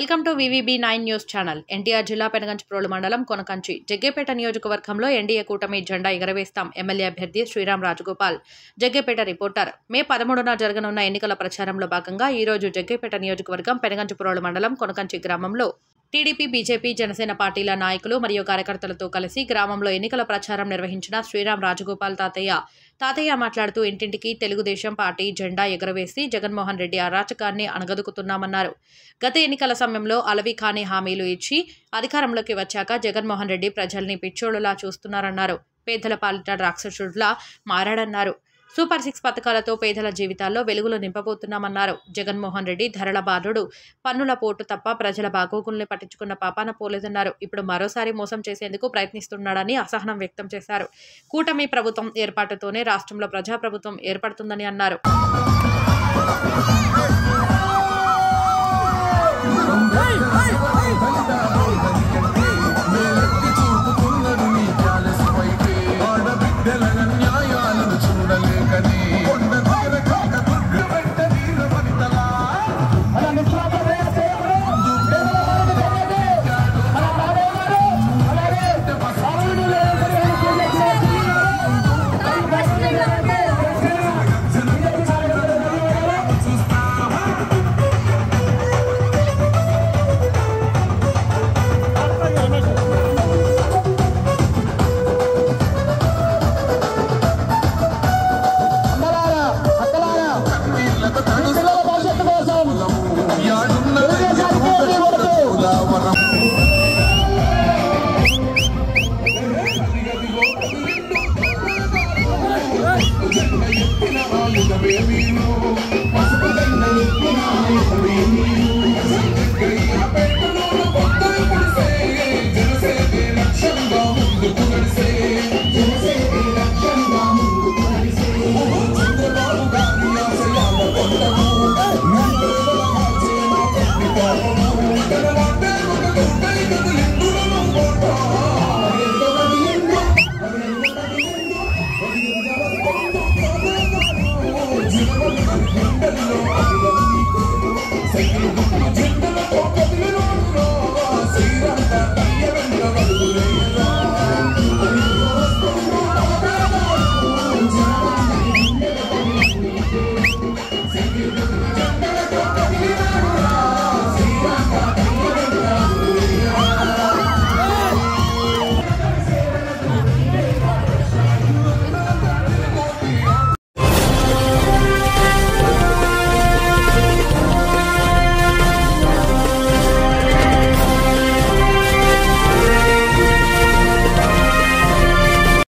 Welcome to VVB9 news channel. NTR జిల్లా పెనగంచిప్రోలు మండలం కొనకంచి జగ్గేపేట నియోజకవర్గంలో ఎన్డీఏ కూటమి జెండా ఎగరవేస్తాం. ఎమ్మెల్యే అభ్యర్థి శ్రీరామ్ రాజగోపాల్. జగ్గేపేట రిపోర్టర్. మే 13న జరగనున్న ఎన్నికల ప్రచారంలో భాగంగా ఈ రోజు జగ్గేపేట నియోజకవర్గం పెనగంచిప్రోలు మండలం కొనకంచి గ్రామంలో టీడీపీ, బీజేపీ, జనసేన పార్టీల నాయకులు మరియు కార్యకర్తలతో కలిసి గ్రామంలో ఎన్నికల ప్రచారం నిర్వహించిన శ్రీరామ్ రాజగోపాల్ తాతయ్య మాట్లాడుతూ ఇంటింటికి తెలుగుదేశం పార్టీ జెండా ఎగురవేసి జగన్మోహన్ రెడ్డి అరాచకాన్ని అణగదొక్కుతున్నామన్నారు. గత ఎన్నికల సమయంలో అలవికాని హామీలు ఇచ్చి అధికారంలోకి వచ్చాక జగన్మోహన్ రెడ్డి ప్రజల్ని పిచ్చోళ్లులా చూస్తున్నారన్నారు. పేదల పాలిట రాక్షసుడిలా మారాడన్నారు. సూపర్ 6 పథకాలతో పేదల జీవితాల్లో వెలుగులు నింపబోతున్నామన్నారు. జగన్మోహన్ రెడ్డి ధరల బాధుడు, పన్నుల పోటు తప్ప ప్రజల బాగోగుల్ని పట్టించుకున్న పాపాన పోలేదన్నారు. ఇప్పుడు మరోసారి మోసం చేసేందుకు ప్రయత్నిస్తున్నాడని అసహనం వ్యక్తం చేశారు. కూటమి ప్రభుత్వం ఏర్పాటుతోనే రాష్ట్రంలో ప్రజాప్రభుత్వం ఏర్పడుతుందని అన్నారు.